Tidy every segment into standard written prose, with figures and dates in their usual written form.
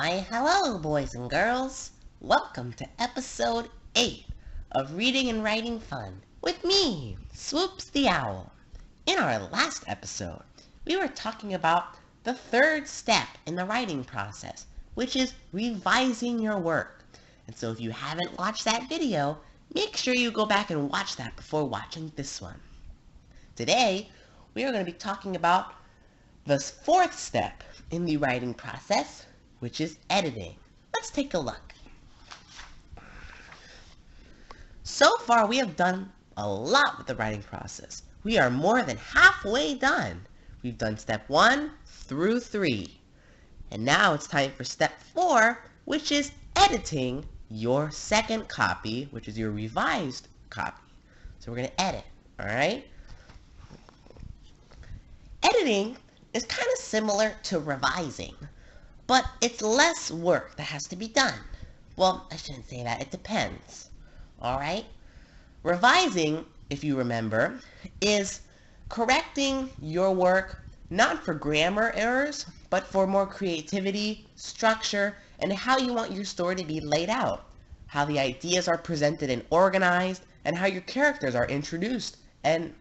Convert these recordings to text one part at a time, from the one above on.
Why, hello, boys and girls. Welcome to episode 8 of Reading and Writing Fun with me, Swoops the Owl. In our last episode, we were talking about the third step in the writing process, which is revising your work. And so if you haven't watched that video, make sure you go back and watch that before watching this one. Today, we are going to be talking about the fourth step in the writing process, which is editing. Let's take a look. So far, we have done a lot with the writing process. We are more than halfway done. We've done step 1 through 3. And now it's time for step 4, which is editing your second copy, which is your revised copy. So we're going to edit, all right? Editing is kind of similar to revising, but it's less work that has to be done. Well, I shouldn't say that. It depends. All right? Revising, if you remember, is correcting your work not for grammar errors, but for more creativity, structure, and how you want your story to be laid out, how the ideas are presented and organized, and how your characters are introduced and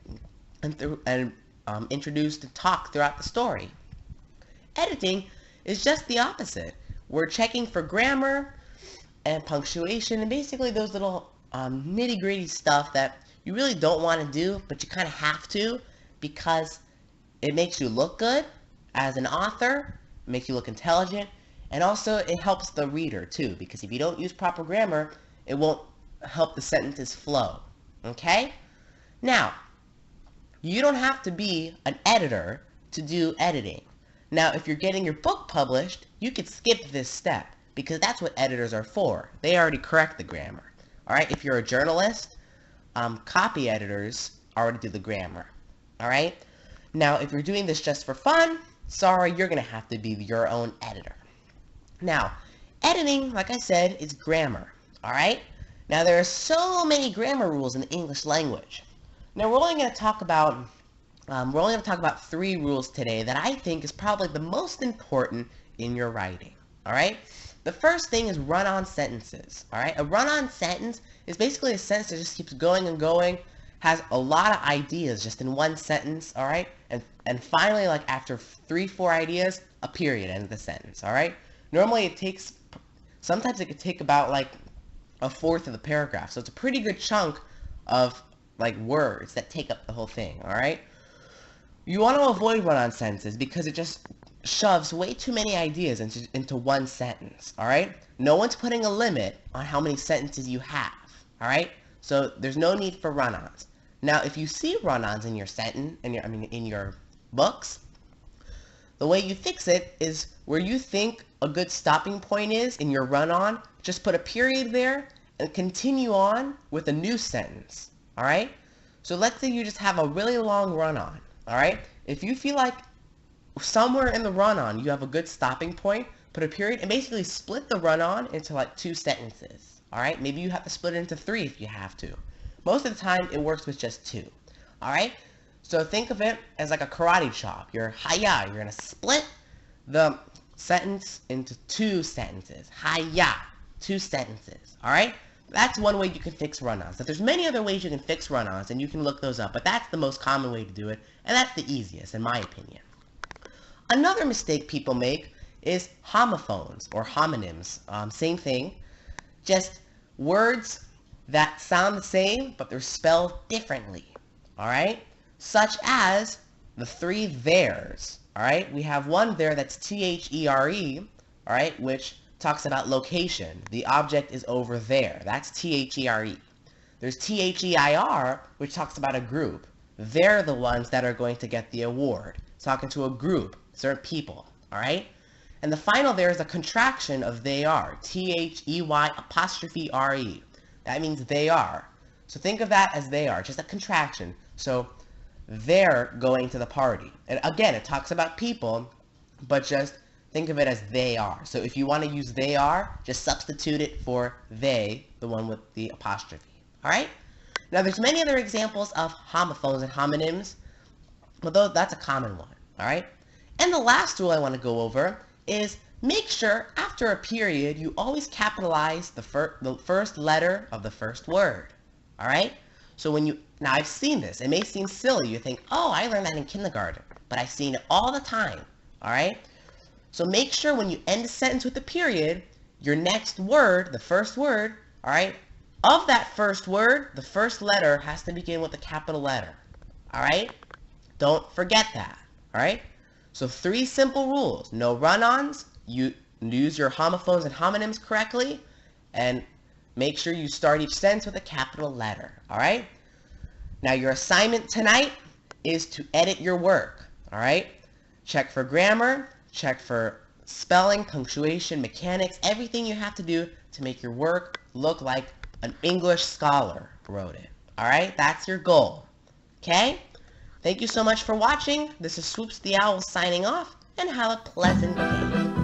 introduced and talked throughout the story. Editing is just the opposite. We're checking for grammar and punctuation and basically those little nitty-gritty stuff that you really don't want to do, but you kind of have to because it makes you look good as an author, it makes you look intelligent, and also it helps the reader too, because if you don't use proper grammar, it won't help the sentences flow. Okay? Now, you don't have to be an editor to do editing. Now, if you're getting your book published, you could skip this step because that's what editors are for. They already correct the grammar. All right? If you're a journalist, copy editors already do the grammar. All right? Now, if you're doing this just for fun, sorry, you're going to have to be your own editor. Now, editing, like I said, is grammar. All right? Now, there are so many grammar rules in the English language. Now, we're only going to talk about 3 rules today that I think is probably the most important in your writing. All right? The first thing is run-on sentences. All right? A run-on sentence is basically a sentence that just keeps going and going, has a lot of ideas just in one sentence. All right? And finally, like after 3-4 ideas, a period ends the sentence. All right? Normally, sometimes it could take about like a fourth of the paragraph. So it's a pretty good chunk of like words that take up the whole thing. All right? You want to avoid run-on sentences because it just shoves way too many ideas into one sentence, all right? No one's putting a limit on how many sentences you have, all right? So there's no need for run-ons. Now, if you see run-ons in your in your books, the way you fix it is where you think a good stopping point is in your run-on, just put a period there and continue on with a new sentence, all right? So let's say you just have a really long run-on. All right? If you feel like somewhere in the run-on you have a good stopping point, put a period and basically split the run-on into like 2 sentences. All right? Maybe you have to split it into 3 if you have to. Most of the time it works with just 2. All right? So think of it as like a karate chop. You're going to split the sentence into 2 sentences. 2 sentences. All right? That's one way you can fix run-ons. But there's many other ways you can fix run-ons, and you can look those up. But that's the most common way to do it, and that's the easiest, in my opinion. Another mistake people make is homophones, or homonyms. Same thing. Just words that sound the same, but they're spelled differently. All right? Such as the 3 theirs. All right? We have one there that's T-H-E-R-E, all right, which talks about location. The object is over there. That's T-H-E-R-E. There's T-H-E-I-R, which talks about a group. They're the ones that are going to get the award. Talking to a group, certain people, all right? And the final there is a contraction of they are. T-H-E-Y apostrophe R-E. That means they are. So think of that as they are, just a contraction. So they're going to the party. And again, it talks about people, but just think of it as they are. So if you want to use they are, just substitute it for they, the one with the apostrophe. All right? Now, there's many other examples of homophones and homonyms, although that's a common one. All right? And the last rule I want to go over is make sure after a period you always capitalize the first letter of the first word. All right? So now I've seen this. It may seem silly. You think, oh, I learned that in kindergarten. But I've seen it all the time. All right? So make sure when you end a sentence with a period, your next word, the first word, all right, of that first word, the first letter has to begin with a capital letter. All right? Don't forget that. All right? So 3 simple rules. No run-ons. You use your homophones and homonyms correctly. And make sure you start each sentence with a capital letter. All right? Now your assignment tonight is to edit your work. All right? Check for grammar. Check for spelling, punctuation, mechanics, everything you have to do to make your work look like an English scholar wrote it. All right? That's your goal. Okay? Thank you so much for watching. This is Swoops the Owl signing off, and have a pleasant day.